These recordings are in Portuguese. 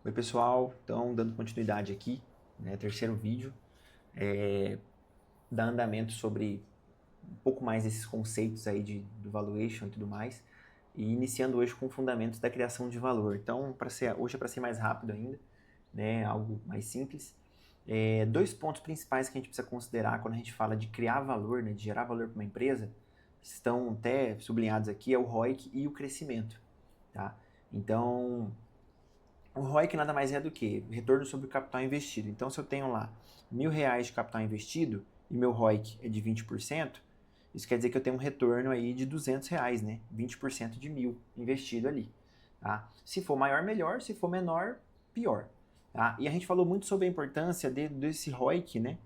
Oi pessoal, então dando continuidade aqui, né, terceiro vídeo, dá andamento sobre um pouco mais esses conceitos aí do valuation e tudo mais, e iniciando hoje com fundamentos da criação de valor. Então, hoje é para ser mais rápido ainda, né, algo mais simples. Dois pontos principais que a gente precisa considerar quando a gente fala de criar valor, né, de gerar valor para uma empresa, estão até sublinhados aqui, é o ROIC e o crescimento, tá? Então, o ROIC nada mais é do que retorno sobre o capital investido. Então, se eu tenho lá R$1.000 de capital investido e meu ROIC é de 20%, isso quer dizer que eu tenho um retorno aí de R$200, né? 20% de 1.000 investido ali. Tá? Se for maior, melhor. Se for menor, pior. Tá? E a gente falou muito sobre a importância desse ROIC, né?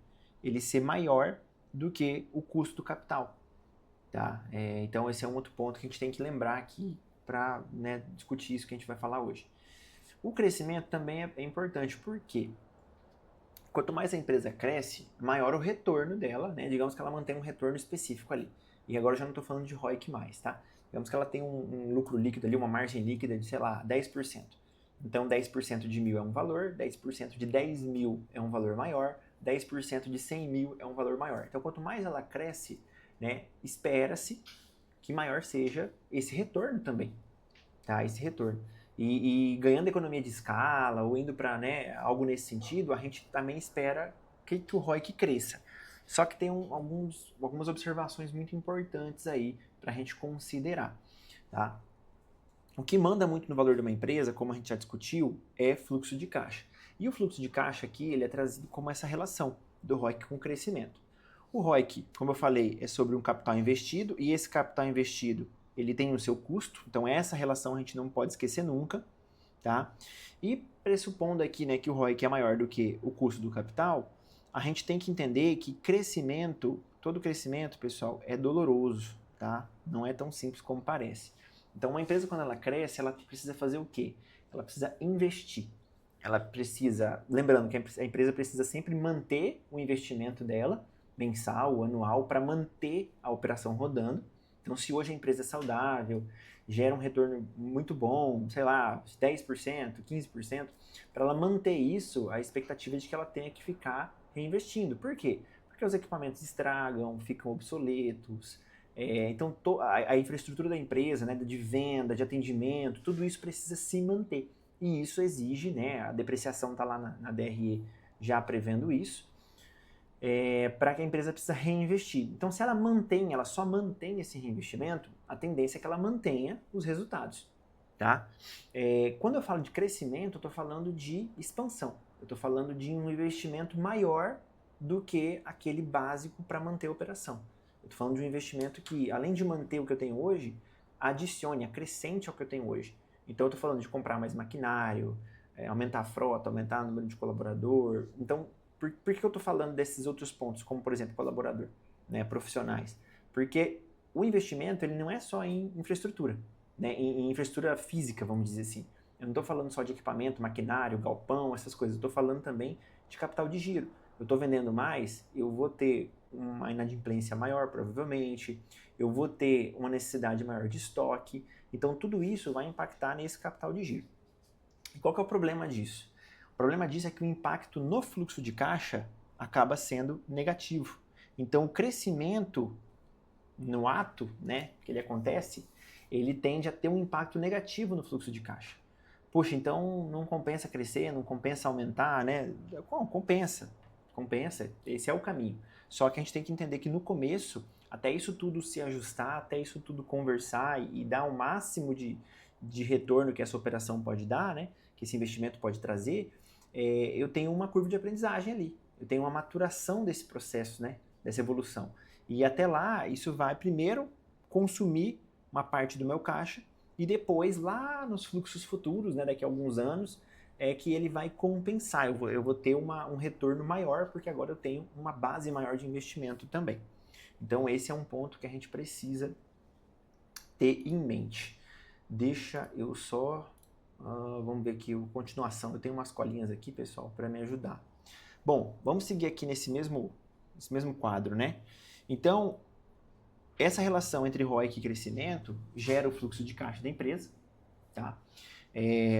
Ele ser maior do que o custo do capital. Tá? Então, esse é um outro ponto que a gente tem que lembrar aqui para, né, discutir isso que a gente vai falar hoje. O crescimento também é importante, porque quanto mais a empresa cresce, maior o retorno dela, né? Digamos que ela mantém um retorno específico ali. E agora eu já não estou falando de ROIC mais, tá? Digamos que ela tem um lucro líquido ali, uma margem líquida de, sei lá, 10%. Então, 10% de 1.000 é um valor, 10% de 10.000 é um valor maior, 10% de 100.000 é um valor maior. Então, quanto mais ela cresce, né, espera-se que maior seja esse retorno também, tá? Esse retorno. E ganhando economia de escala ou indo para, né, algo nesse sentido, a gente também espera que o ROIC cresça. Só que tem algumas observações muito importantes aí para a gente considerar. Tá? O que manda muito no valor de uma empresa, como a gente já discutiu, é fluxo de caixa. E o fluxo de caixa aqui ele é trazido como essa relação do ROIC com o crescimento. O ROIC, como eu falei, é sobre um capital investido, e esse capital investido ele tem o seu custo, então essa relação a gente não pode esquecer nunca, tá? E pressupondo aqui, né, que o ROIC é maior do que o custo do capital, a gente tem que entender que todo crescimento, pessoal, é doloroso, tá? Não é tão simples como parece. Então, uma empresa, quando ela cresce, ela precisa fazer o quê? Ela precisa investir. Ela precisa, lembrando que a empresa precisa sempre manter o investimento dela, mensal ou anual, para manter a operação rodando. Então, se hoje a empresa é saudável, gera um retorno muito bom, sei lá, 10%, 15%, para ela manter isso, a expectativa é de que ela tenha que ficar reinvestindo. Por quê? Porque os equipamentos estragam, ficam obsoletos. Então, a infraestrutura da empresa, né, de venda, de atendimento, tudo isso precisa se manter. E isso exige, né, a depreciação está lá na DRE já prevendo isso, para que a empresa precisa reinvestir. Então, se ela só mantém esse reinvestimento, a tendência é que ela mantenha os resultados. Tá? Quando eu falo de crescimento, eu estou falando de expansão. Eu estou falando de um investimento maior do que aquele básico para manter a operação. Eu estou falando de um investimento que, além de manter o que eu tenho hoje, adicione, acrescente ao que eu tenho hoje. Então, eu estou falando de comprar mais maquinário, aumentar a frota, aumentar o número de colaborador. Então, por que eu estou falando desses outros pontos, como, por exemplo, colaborador, né, profissionais? Porque o investimento ele não é só em infraestrutura, né, em infraestrutura física, vamos dizer assim. Eu não estou falando só de equipamento, maquinário, galpão, essas coisas. Eu estou falando também de capital de giro. Eu estou vendendo mais, eu vou ter uma inadimplência maior, provavelmente. Eu vou ter uma necessidade maior de estoque. Então, tudo isso vai impactar nesse capital de giro. E qual que é o problema disso? O problema disso é que o impacto no fluxo de caixa acaba sendo negativo. Então, o crescimento no ato, né, que ele acontece, ele tende a ter um impacto negativo no fluxo de caixa. Poxa, então não compensa crescer, não compensa aumentar, né? Compensa, esse é o caminho. Só que a gente tem que entender que no começo, até isso tudo se ajustar, até isso tudo conversar e dar o máximo de retorno que essa operação pode dar, né? Que esse investimento pode trazer, eu tenho uma curva de aprendizagem ali. Eu tenho uma maturação desse processo, né? Dessa evolução. E até lá, isso vai primeiro consumir uma parte do meu caixa e depois, lá nos fluxos futuros, né, daqui a alguns anos, é que ele vai compensar. Eu vou ter um retorno maior, porque agora eu tenho uma base maior de investimento também. Então, esse é um ponto que a gente precisa ter em mente. Deixa eu só... vamos ver aqui a continuação. Eu tenho umas colinhas aqui, pessoal, para me ajudar. Bom, vamos seguir aqui nesse mesmo quadro, né? Então, essa relação entre ROIC e crescimento gera o fluxo de caixa da empresa, tá?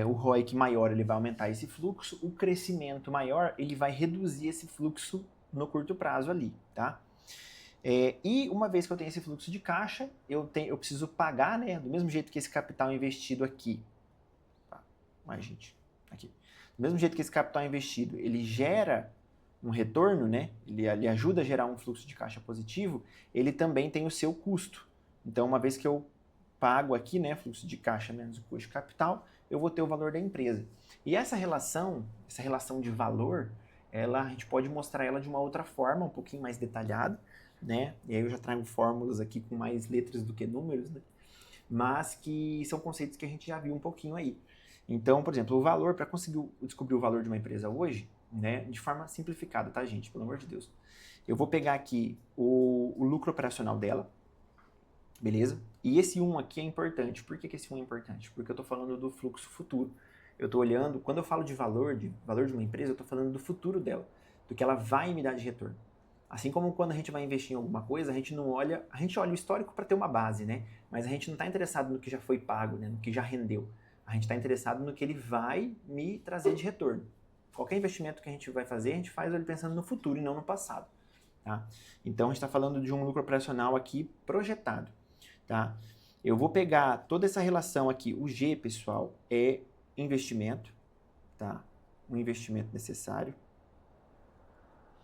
o ROIC maior ele vai aumentar esse fluxo, o crescimento maior ele vai reduzir esse fluxo no curto prazo ali, tá? E uma vez que eu tenho esse fluxo de caixa, eu preciso pagar, né, do mesmo jeito que esse capital investido aqui, tá? Mais gente, aqui. Do mesmo jeito que esse capital investido, ele gera um retorno, né, ele ajuda a gerar um fluxo de caixa positivo, ele também tem o seu custo. Então, uma vez que eu pago aqui, né, fluxo de caixa menos o custo de capital, eu vou ter o valor da empresa. E essa relação de valor, a gente pode mostrar ela de uma outra forma, um pouquinho mais detalhada, né? E aí eu já trago fórmulas aqui com mais letras do que números, né? Mas que são conceitos que a gente já viu um pouquinho aí. Então, por exemplo, o valor, para conseguir descobrir o valor de uma empresa hoje, né, de forma simplificada, tá, gente? Pelo amor de Deus. Eu vou pegar aqui o lucro operacional dela, beleza? E esse 1 aqui é importante. Por que esse 1 é importante? Porque eu estou falando do fluxo futuro. Eu estou olhando, quando eu falo de valor de uma empresa, eu estou falando do futuro dela, do que ela vai me dar de retorno. Assim como quando a gente vai investir em alguma coisa, a gente olha o histórico para ter uma base, né? Mas a gente não está interessado no que já foi pago, né? No que já rendeu. A gente está interessado no que ele vai me trazer de retorno. Qualquer investimento que a gente vai fazer, a gente faz ele pensando no futuro e não no passado. Tá? Então a gente está falando de um lucro operacional aqui projetado. Tá? Eu vou pegar toda essa relação aqui. O G, pessoal, é investimento. Tá? Um investimento necessário.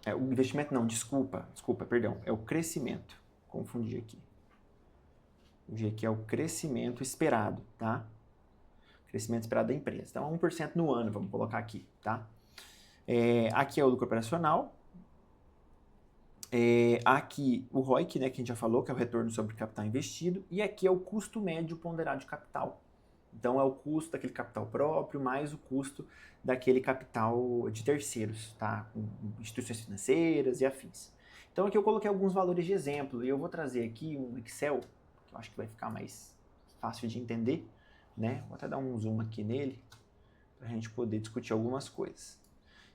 O investimento não, desculpa, perdão, é o crescimento. Confundi aqui. O G aqui é o crescimento esperado, tá? Crescimento esperado da empresa. Então, 1% no ano, vamos colocar aqui, tá? Aqui é o lucro operacional. Aqui o ROIC, né, que a gente já falou, que é o retorno sobre capital investido. E aqui é o custo médio ponderado de capital. Então, é o custo daquele capital próprio mais o custo daquele capital de terceiros, tá? Com instituições financeiras e afins. Então, aqui eu coloquei alguns valores de exemplo e eu vou trazer aqui um Excel, que eu acho que vai ficar mais fácil de entender, né? Vou até dar um zoom aqui nele, para a gente poder discutir algumas coisas.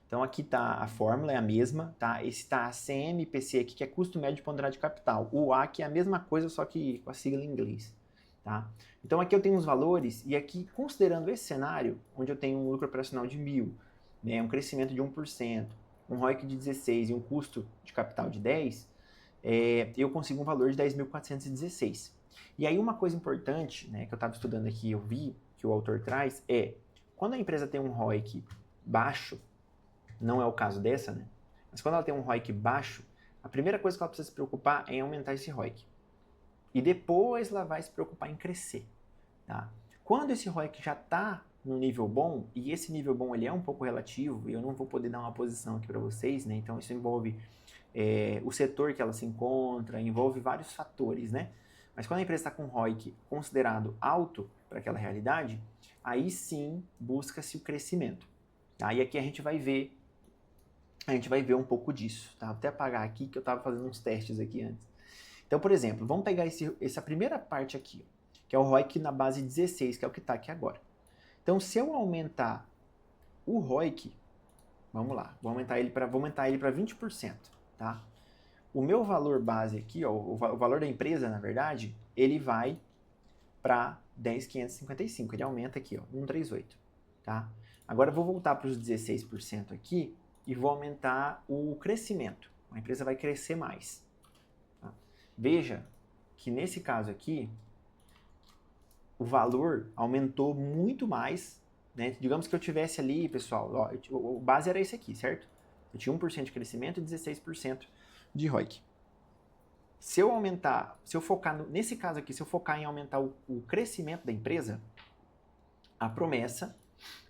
Então, aqui tá a fórmula, é a mesma, tá? Esse tá a CMPC aqui, que é custo médio ponderado de capital. O A que é a mesma coisa, só que com a sigla em inglês. Tá? Então aqui eu tenho os valores e aqui, considerando esse cenário, onde eu tenho um lucro operacional de 1.000, né, um crescimento de 1%, um ROIC de 16 e um custo de capital de 10, eu consigo um valor de 10.416. E aí uma coisa importante, né, que eu estava estudando aqui e eu vi que o autor traz quando a empresa tem um ROIC baixo, não é o caso dessa, né, mas quando ela tem um ROIC baixo, a primeira coisa que ela precisa se preocupar é em aumentar esse ROIC. E depois ela vai se preocupar em crescer. Tá? Quando esse ROIC já está no nível bom, e esse nível bom ele é um pouco relativo, e eu não vou poder dar uma posição aqui para vocês, né? Então isso envolve o setor que ela se encontra, envolve vários fatores, né? Mas quando a empresa está com ROIC considerado alto para aquela realidade, aí sim busca-se o crescimento. Tá? E aqui a gente vai ver um pouco disso. Tá? Vou até apagar aqui que eu estava fazendo uns testes aqui antes. Então, por exemplo, vamos pegar essa primeira parte aqui, que é o ROIC na base 16, que é o que está aqui agora. Então, se eu aumentar o ROIC, vamos lá, vou aumentar ele para 20%, tá? O meu valor base aqui, ó, o valor da empresa, na verdade, ele vai para 10.555, ele aumenta aqui, ó, 138, tá? Agora eu vou voltar para os 16% aqui e vou aumentar o crescimento. A empresa vai crescer mais. Veja que nesse caso aqui, o valor aumentou muito mais, né? Digamos que eu tivesse ali, pessoal, ó, o base era esse aqui, certo? Eu tinha 1% de crescimento e 16% de ROIC. Se eu focar, nesse caso aqui, se eu focar em aumentar o crescimento da empresa, a promessa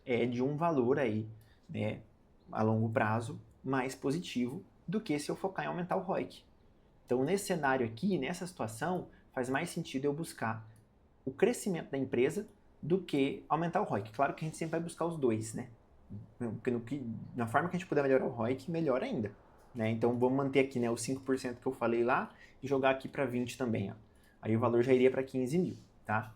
é de um valor aí, né, a longo prazo, mais positivo do que se eu focar em aumentar o ROIC. Então, nesse cenário aqui, nessa situação, faz mais sentido eu buscar o crescimento da empresa do que aumentar o ROIC. Claro que a gente sempre vai buscar os dois, né? Porque na forma que a gente puder melhorar o ROIC, melhor ainda. Né? Então, vamos manter aqui, né, os 5% que eu falei lá e jogar aqui para 20 também. Ó. Aí o valor já iria para 15 mil, tá?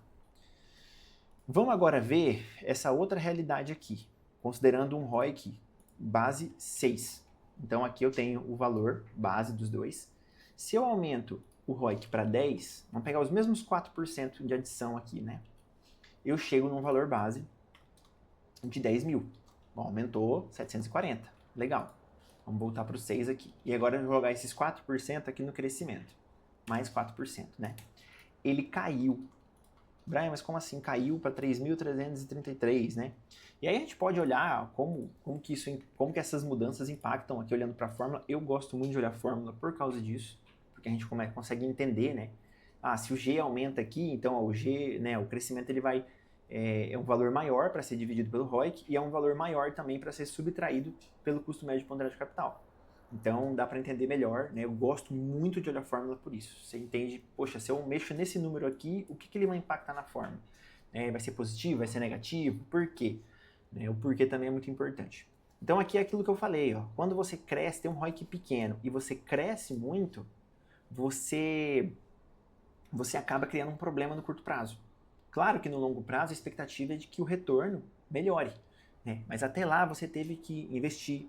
Vamos agora ver essa outra realidade aqui, considerando um ROIC base 6. Então, aqui eu tenho o valor base dos dois. Se eu aumento o ROIC para 10, vamos pegar os mesmos 4% de adição aqui, né? Eu chego num valor base de 10 mil. Bom, aumentou 740. Legal. Vamos voltar para o 6 aqui. E agora eu vou jogar esses 4% aqui no crescimento. Mais 4%, né? Ele caiu. Brian, mas como assim caiu para 3.333, né? E aí a gente pode olhar como que essas mudanças impactam aqui olhando para a fórmula. Eu gosto muito de olhar a fórmula por causa disso, porque a gente consegue entender, né? Ah, se o G aumenta aqui, então o G, né, o crescimento ele vai é um valor maior para ser dividido pelo ROIC e é um valor maior também para ser subtraído pelo custo médio ponderado de capital. Então dá para entender melhor, né? Eu gosto muito de olhar a fórmula por isso. Você entende, poxa, se eu mexo nesse número aqui, o que ele vai impactar na fórmula? Vai ser positivo, vai ser negativo? Por quê? O porquê também é muito importante. Então aqui é aquilo que eu falei, ó. Quando você cresce, tem um ROIC pequeno e você cresce muito, você acaba criando um problema no curto prazo. Claro que no longo prazo a expectativa é de que o retorno melhore, né? Mas até lá você teve que investir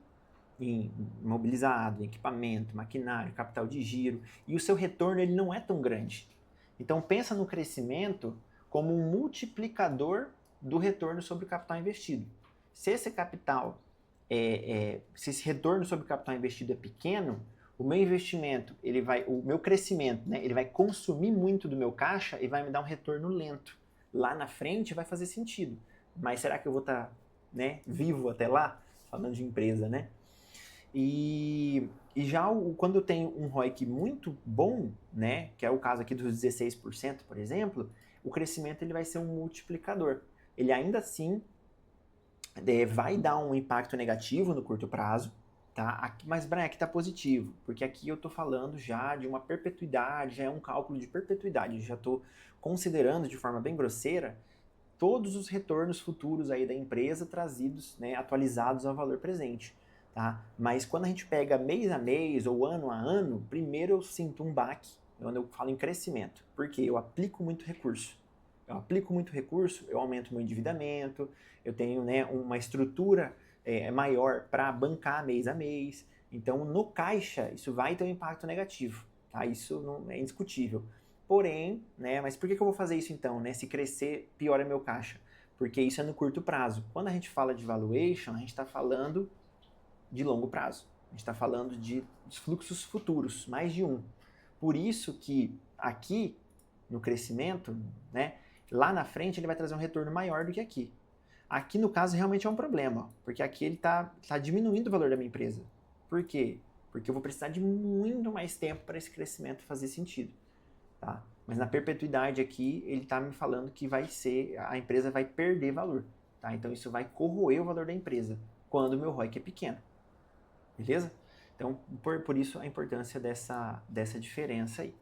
em imobilizado, em equipamento, maquinário, capital de giro, e o seu retorno ele não é tão grande. Então pensa no crescimento como um multiplicador do retorno sobre o capital investido. Se esse capital, se esse retorno sobre o capital investido é pequeno, o meu investimento, o meu crescimento, né, ele vai consumir muito do meu caixa e vai me dar um retorno lento. Lá na frente vai fazer sentido, mas será que eu vou estar, né, vivo até lá? Falando de empresa, né? E já quando eu tenho um ROIC muito bom, né, que é o caso aqui dos 16%, por exemplo, o crescimento ele vai ser um multiplicador. Ele ainda assim vai dar um impacto negativo no curto prazo, tá? Aqui, mas, Brian, aqui está positivo, porque aqui eu estou falando já de uma perpetuidade, já é um cálculo de perpetuidade, já estou considerando de forma bem grosseira todos os retornos futuros aí da empresa trazidos, né, atualizados ao valor presente. Tá? Mas quando a gente pega mês a mês ou ano a ano, primeiro eu sinto um baque quando eu falo em crescimento, porque eu aplico muito recurso. Eu aumento meu endividamento, eu tenho, né, uma estrutura maior para bancar mês a mês. Então, no caixa, isso vai ter um impacto negativo. Tá? Isso não é indiscutível. Porém, né, mas por que eu vou fazer isso então? Né? Se crescer, piora meu caixa. Porque isso é no curto prazo. Quando a gente fala de valuation, a gente está falando de longo prazo. A gente está falando de fluxos futuros, mais de um. Por isso que aqui, no crescimento, né, lá na frente ele vai trazer um retorno maior do que aqui. Aqui, no caso, realmente é um problema, porque aqui ele está diminuindo o valor da minha empresa. Por quê? Porque eu vou precisar de muito mais tempo para esse crescimento fazer sentido. Tá? Mas na perpetuidade aqui, ele está me falando que a empresa vai perder valor. Tá? Então isso vai corroer o valor da empresa, quando o meu ROIC é pequeno. Beleza? Então, por isso a importância dessa diferença aí,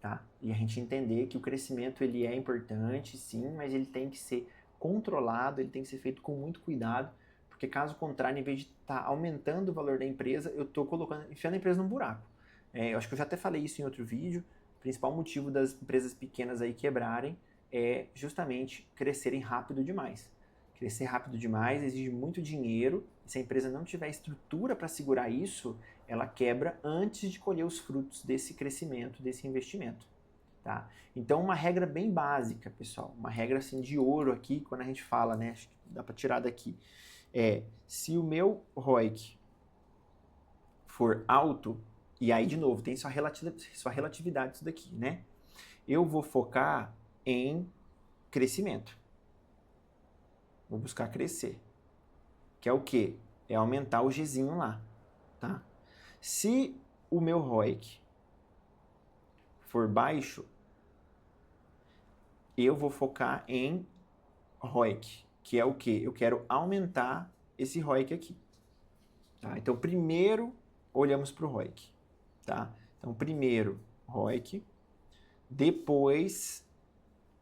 tá? E a gente entender que o crescimento ele é importante, sim, mas ele tem que ser controlado, ele tem que ser feito com muito cuidado, porque caso contrário, em vez de estar aumentando o valor da empresa, eu estou enfiando a empresa num buraco. Eu acho que eu já até falei isso em outro vídeo, o principal motivo das empresas pequenas aí quebrarem é justamente crescerem rápido demais. Crescer rápido demais exige muito dinheiro. Se a empresa não tiver estrutura para segurar isso, ela quebra antes de colher os frutos desse crescimento, desse investimento. Tá? Então, uma regra bem básica, pessoal, uma regra assim de ouro aqui, quando a gente fala, né, acho que dá para tirar daqui, se o meu ROIC for alto, e aí de novo, tem sua relatividade isso daqui, né? Eu vou focar em crescimento. Vou buscar crescer. Que é o quê? É aumentar o Gzinho lá, tá? Se o meu ROIC for baixo, eu vou focar em ROIC, que é o quê? Eu quero aumentar esse ROIC aqui. Tá? Então, primeiro, olhamos para o ROIC. Tá? Então, primeiro, ROIC, depois,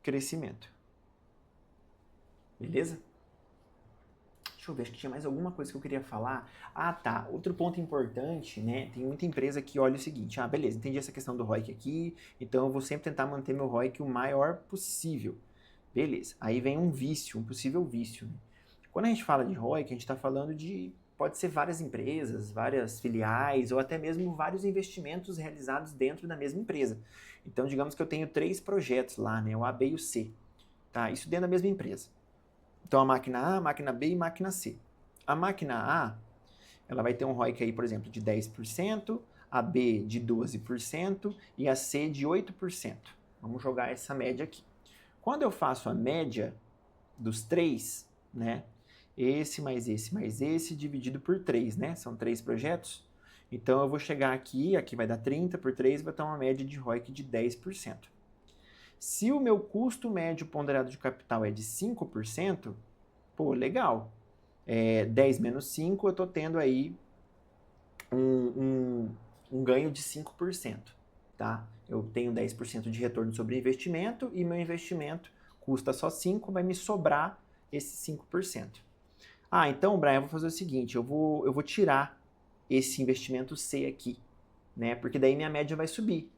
crescimento. Beleza? Deixa eu ver, acho que tinha mais alguma coisa que eu queria falar. Ah, tá. Outro ponto importante, né? Tem muita empresa que olha o seguinte. Ah, beleza, entendi essa questão do ROIC aqui, então eu vou sempre tentar manter meu ROIC o maior possível. Beleza. Aí vem um vício, um possível vício. Né? Quando a gente fala de ROIC, a gente está falando de... Pode ser várias empresas, várias filiais, ou até mesmo vários investimentos realizados dentro da mesma empresa. Então, digamos que eu tenho 3 projetos lá, né? O A, B e o C. Tá? Isso dentro da mesma empresa. Então, a máquina A, a máquina B e a máquina C. A máquina A, ela vai ter um ROIC aí, por exemplo, de 10%, a B de 12% e a C de 8%. Vamos jogar essa média aqui. Quando eu faço a média dos três, né? Esse mais esse dividido por 3, né? São 3 projetos. Então, eu vou chegar aqui vai dar 30 por 3, vai dar uma média de ROIC de 10%. Se o meu custo médio ponderado de capital é de 5%, pô, legal. 10 menos 5, eu estou tendo aí um ganho de 5%. Tá? Eu tenho 10% de retorno sobre investimento e meu investimento custa só 5%, vai me sobrar esse 5%. Ah, então, Brian, eu vou fazer o seguinte, eu vou tirar esse investimento C aqui, né? Porque daí minha média vai subir,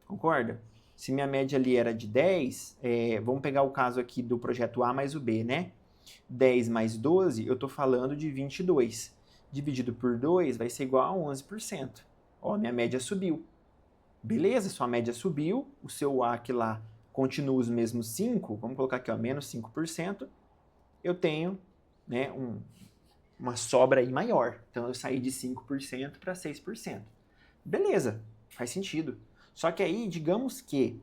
concorda? Se minha média ali era de 10, vamos pegar o caso aqui do projeto A mais o B, né? 10 mais 12, eu estou falando de 22. Dividido por 2 vai ser igual a 11%. Ó, minha média subiu. Beleza, sua média subiu, o seu AC lá continua os mesmos 5, vamos colocar aqui, ó, menos 5%, eu tenho, né, uma sobra aí maior. Então, eu saí de 5% para 6%. Beleza, faz sentido. Só que aí, digamos que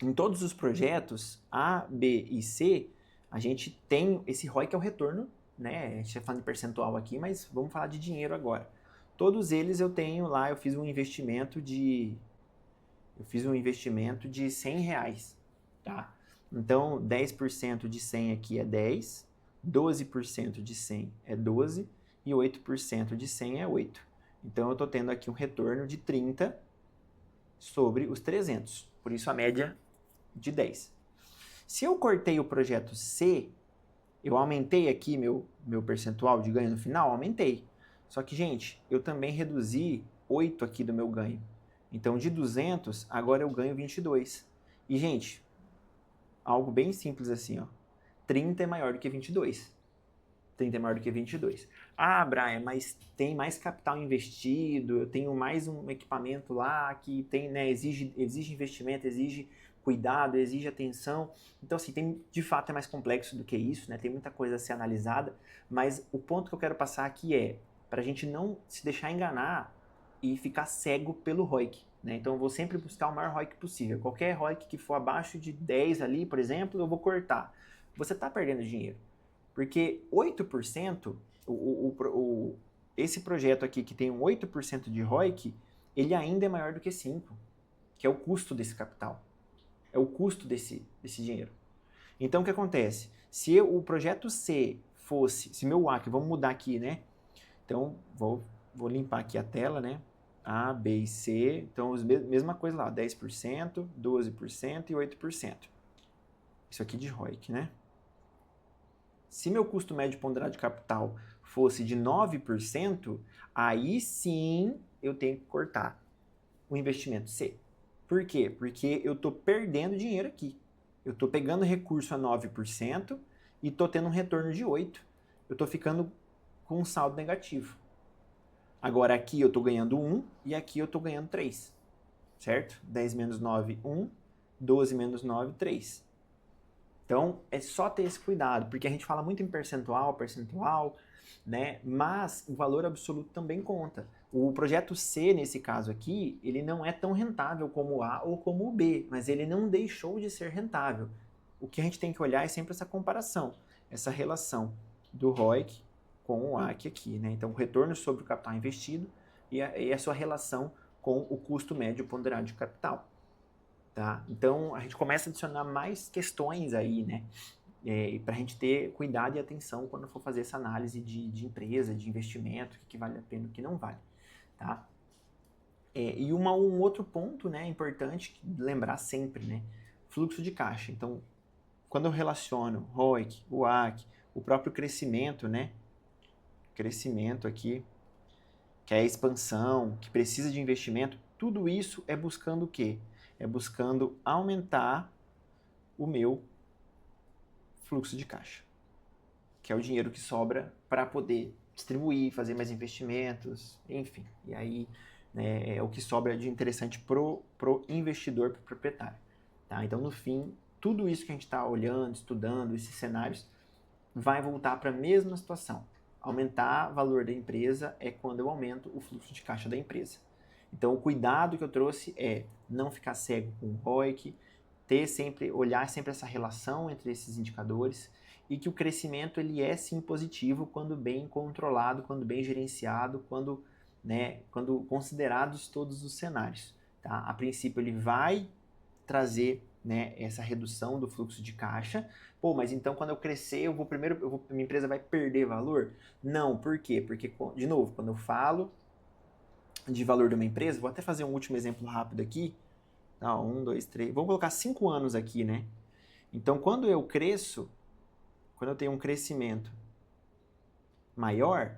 em todos os projetos A, B e C, a gente tem esse ROI que é o retorno, né? A gente está falando de percentual aqui, mas vamos falar de dinheiro agora. Todos eles eu tenho lá, eu fiz um investimento de R$100, tá? Então, 10% de 100 aqui é 10, 12% de 100 é 12 e 8% de 100 é 8. Então, eu estou tendo aqui um retorno de 30 sobre os 300. Por isso, a média de 10. Se eu cortei o projeto C, eu aumentei aqui meu percentual de ganho no final? Aumentei. Só que, gente, eu também reduzi 8 aqui do meu ganho. Então, de 200, agora eu ganho 22. E, gente, algo bem simples assim, ó. 30 é maior do que 22. 30 é maior do que 22. Ah, Brian, mas tem mais capital investido, eu tenho mais um equipamento lá que tem, né, exige investimento, exige cuidado, exige atenção. Então, assim, de fato é mais complexo do que isso, né? Tem muita coisa a ser analisada, mas o ponto que eu quero passar aqui é para a gente não se deixar enganar e ficar cego pelo ROIC, né? Então, eu vou sempre buscar o maior ROIC possível. Qualquer ROIC que for abaixo de 10 ali, por exemplo, eu vou cortar. Você está perdendo dinheiro. Porque 8%, esse projeto aqui que tem um 8% de ROIC, ele ainda é maior do que 5%, que é o custo desse capital. É o custo desse dinheiro. Então, o que acontece? Se o projeto C fosse, se meu AC, vamos mudar aqui, né? Então, vou limpar aqui a tela, né? A, B e C, então, mesma coisa lá, 10%, 12% e 8%. Isso aqui de ROIC, né? Se meu custo médio ponderado de capital fosse de 9%, aí sim eu tenho que cortar o investimento C. Por quê? Porque eu estou perdendo dinheiro aqui. Eu estou pegando recurso a 9% e estou tendo um retorno de 8%. Eu estou ficando com um saldo negativo. Agora aqui eu estou ganhando 1 e aqui eu estou ganhando 3. Certo? 10 menos 9, 1. 12 menos 9, 3. Então, é só ter esse cuidado, porque a gente fala muito em percentual, né? Mas o valor absoluto também conta. O projeto C, nesse caso aqui, ele não é tão rentável como o A ou como o B, mas ele não deixou de ser rentável. O que a gente tem que olhar é sempre essa comparação, essa relação do ROIC com o AC aqui, né? Então, o retorno sobre o capital investido e a sua relação com o custo médio ponderado de capital. Tá? Então, a gente começa a adicionar mais questões aí, né? Para a gente ter cuidado e atenção quando for fazer essa análise de empresa, de investimento, o que vale a pena e o que não vale. Tá? E um outro ponto, né, importante lembrar sempre, né? Fluxo de caixa. Então, quando eu relaciono ROIC, o AC, o próprio crescimento, né? Crescimento aqui, que é a expansão, que precisa de investimento, tudo isso é buscando o quê? É buscando aumentar o meu fluxo de caixa, que é o dinheiro que sobra para poder distribuir, fazer mais investimentos, enfim. E aí, né, é o que sobra de interessante pro investidor, pro proprietário. Tá? Então, no fim, tudo isso que a gente está olhando, estudando, esses cenários, vai voltar para a mesma situação. Aumentar o valor da empresa é quando eu aumento o fluxo de caixa da empresa. Então, o cuidado que eu trouxe é não ficar cego com o ROIC, olhar sempre essa relação entre esses indicadores e que o crescimento ele é sim positivo quando bem controlado, quando bem gerenciado, quando considerados todos os cenários. Tá? A princípio, ele vai trazer, né, essa redução do fluxo de caixa. Pô, mas então quando eu crescer, minha empresa vai perder valor? Não, por quê? Porque, de novo, quando eu falo de valor de uma empresa, vou até fazer um último exemplo rápido aqui. Tá, 1, 2, 3, vamos colocar 5 anos aqui, né? Então, quando eu cresço, quando eu tenho um crescimento maior,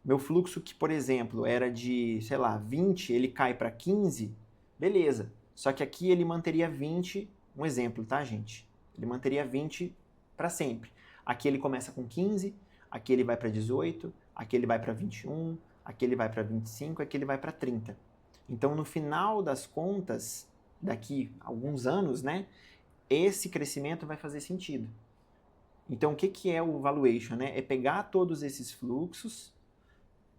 meu fluxo que, por exemplo, era de, sei lá, 20, ele cai para 15, beleza. Só que aqui ele manteria 20, um exemplo, tá, gente? Ele manteria 20 para sempre. Aqui ele começa com 15, aqui ele vai para 18, aqui ele vai para 21, aqui ele vai para 25, aqui ele vai para 30. Então, no final das contas, daqui a alguns anos, né, esse crescimento vai fazer sentido. Então, o que é o valuation, né? É pegar todos esses fluxos,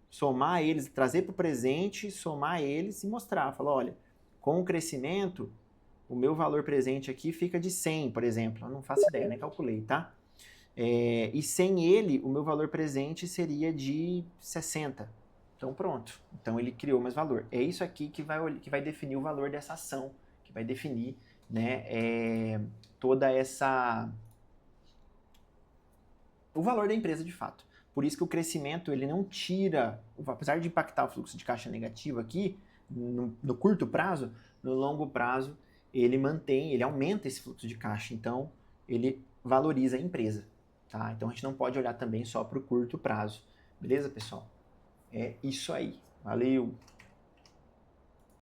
somar eles, trazer para o presente, somar eles e mostrar. Falar, olha, com o crescimento, o meu valor presente aqui fica de 100, por exemplo. Eu não faço ideia, né? Calculei, tá? E sem ele, o meu valor presente seria de 60. Então, pronto. Então, ele criou mais valor. É isso aqui que vai definir o valor dessa ação, que vai definir, né, toda essa... o valor da empresa de fato. Por isso que o crescimento, ele não tira, apesar de impactar o fluxo de caixa negativo aqui, no curto prazo, no longo prazo, ele aumenta esse fluxo de caixa, então ele valoriza a empresa, tá? Então a gente não pode olhar também só para o curto prazo, beleza, pessoal? É isso aí, valeu!